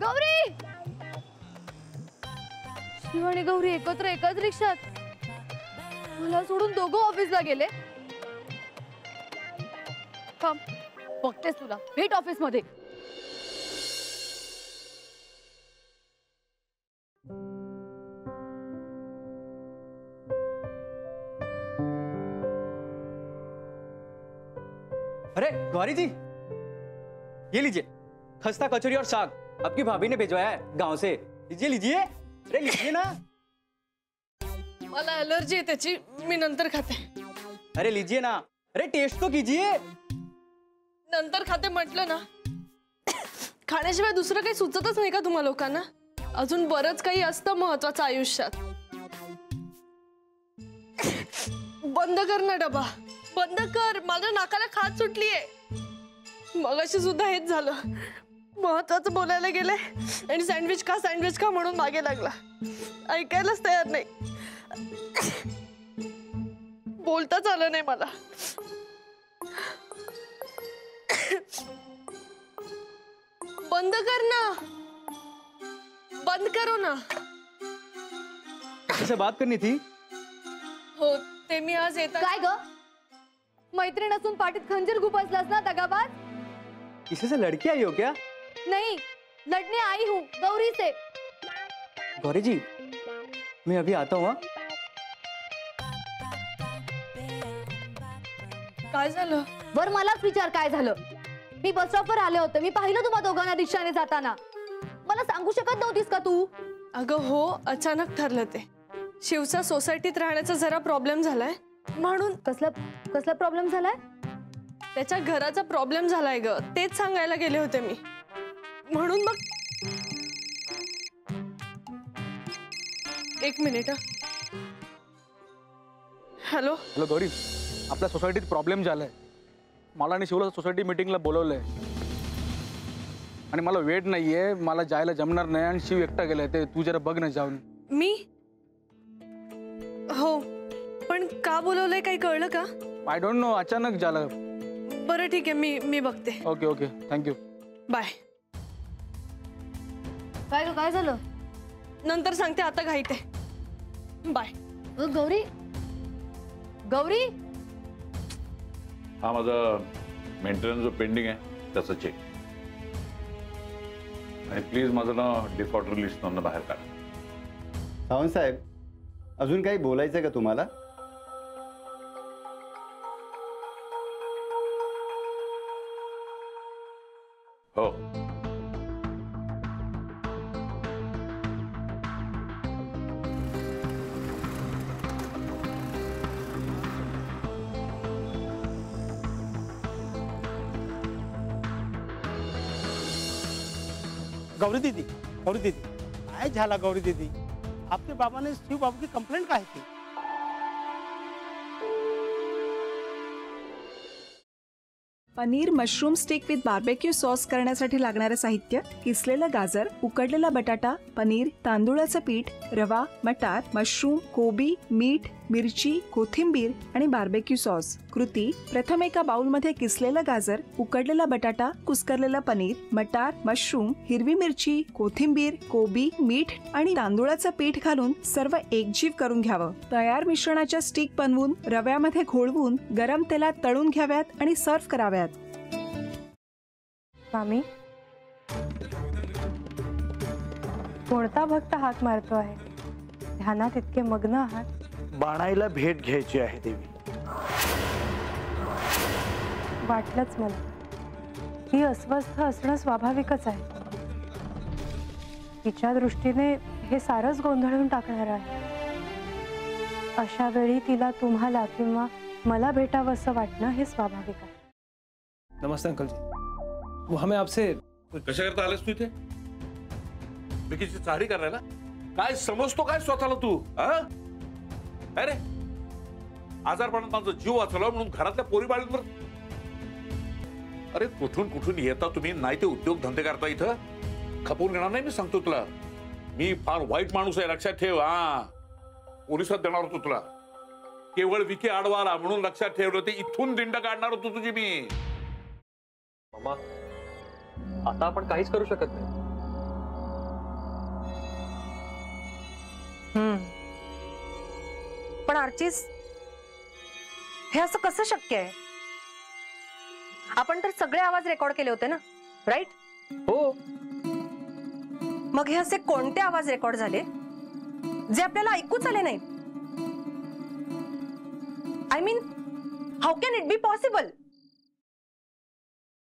गौरी शिव आणि गौरी एकत्र एकाच रिक्षात, मला सोडून दोघं ऑफिसला गेले. थांब बघतेस तुला, भेट ऑफिस मध्ये. अरे गौरी जी, ये लीजिए खस्ता कचौरी और साग, आपकी भाभी ने भिजवाया है गांव से. लीजिए लीजिए, अरे लीजिए ना. मला एलर्जी आहे त्याची, मी नंतर खाते. अरे लीजिए ना, अरे टेस्ट तो कीजिए. नंतर खाते म्हटलं ना. खाण्याशिवाय दुसरं काही सुचतच नाही का तुम्हा लोकांना? अजून बरंच काही असतं महत्वाचं आयुष्यात. बंद कर ना डबा, बंद कर. माझ्या नाकाला खाज सुटलीये. मगाशी सुद्धा हेच झालं. महत्वाचं बोलायला गेले आणि सँडविच खा म्हणून मागे लागला. ऐकायलाच तयार नाही. बोलताच आलं नाही मला. बंद कर ना, बंद करो ना. ऐसे बात करनी थी. हो ते मी आज येता. काय ग, मैत्रीण असून पाठीत खंजीर गुपसलास ना दगाबाज. किसी से लड़की आई हो क्या? नहीं, लड़ने आई हूँ गौरी से. गौरी जी मैं अभी आता हूँ. काय झालं? वर मलाच विचार काय झालं. मी बस स्टॉपवर आले होते, मी पाहिलं तुम्हा दोघांना रिक्षाने जाताना. मला सांगू शकत नव्हतीस का तू? अगं हो, अचानक ठरलं ते. शिवचा सोसायटीत राहण्याचा जरा प्रॉब्लेम झालाय म्हणून. कसला प्रॉब्लेम झालाय? त्याच्या घराचा प्रॉब्लेम झालाय ग, तेच सांगायला गेले होते मी. म्हणून मग एक मिनिट. हॅलो हॅलो गौरी, आपल्या सोसायटीत प्रॉब्लेम झालाय. मला आणि शिवला सोसायटी मीटिंगला बोलवलंय आणि मला वेट नाहीये. मला जायला जमणार नाही आणि शिव एकटा गेलाय. ते तू जरा बघ ना जाऊन. मी? हो पण का बोलवलंय काही कळलं का? आय डोंट नो, अचानक झालं. बरं ठीक आहे, मी बघते. Okay okay thank you. बाय. काय झालं? नंतर सांगते, आता घाईत आहे. बाय. गौरी गौरी हा माझा मेंटेनन्स जो पेंडिंग आहे त्याचं चेक. आणि प्लीज माझं नाव डिफॉल्टर लिस्टमधून बाहेर काढा. सावंत साहेब, अजून काही बोलायचं का तुम्हाला? हो. गौरी दीदी काय झाला? गौरी दीदी, आपके बाबा ने शिव बाबू की कंप्लेंट काहे की? Paneer mushroom stick with barbecue sauce करण्यासाठी लागणारे साहित्य: किसलेलं गाजर, उकडलेला बटाटा, पनीर, तांदूळाचं पीठ, रवा, मटार, मशरूम, कोबी, मीठ, मिरची, कोथिंबीर आणि बार्बेक्यू सॉस. कृती: प्रथम एका बाउलमध्ये किसलेलं गाजर, उकडलेला बटाटा, कुस्करलेलं पनीर, मटार, मशरूम, हिरवी मिरची, कोथिंबीर, कोबी, मीठ आणि तांदूळाचं पीठ घालून सर्व एकजीव करून घ्यावं. तयार मिश्रणाच्या स्टिक बनवून रव्यामध्ये घोळवून गरम तेलात तळून घ्याव्यात आणि सर्व्ह कराव्यात. मामी, कोणता भक्त हाक मारतो आहे? ध्यानात इतके मग्न आहात. बाणाईला भेट घ्यायची आहे देवी. वाटलंच मला. ती अस्वस्थ असणं स्वाभाविकच आहे. तिच्या दृष्टीने हे सारंच गोंधळून टाकणार आहे. अशा वेळी तिला तुम्हाला किंवा मला भेटावं असं वाटणं हे स्वाभाविक आहे. नमस्ते अंकल जी, वो हमें आपसे. कशा करता आलेस तू इथे? बिकीची चारी करायला? काय समजतो काय स्वतःला तू? अरे आजारपणात माझा जीव वाचवला म्हणून घरातल्या पोरीबाळींवर. अरे कुठून येता तुम्ही? नाही ते उद्योग धंदे करता इथं. खपवून घेणार नाही मी सांगतो तुला. मी फार वाईट माणूस आहे, लक्षात ठेव. पोलिसात देणार होतो तुला. केवळ विके आडवाला म्हणून लक्षात ठेवलं. ते इथून दिंड काढणार होतो तुझी मी. मामा, आता आपण काहीच करू शकत नाही. पण आर्चिस, हे असं कसं शक्य आहे? आपण तर सगळे आवाज रेकॉर्ड केले होते ना, राईट? हो. मग हे असे कोणते आवाज रेकॉर्ड झाले जे आपल्याला ऐकूच आले नाहीत? I mean, how can it be possible?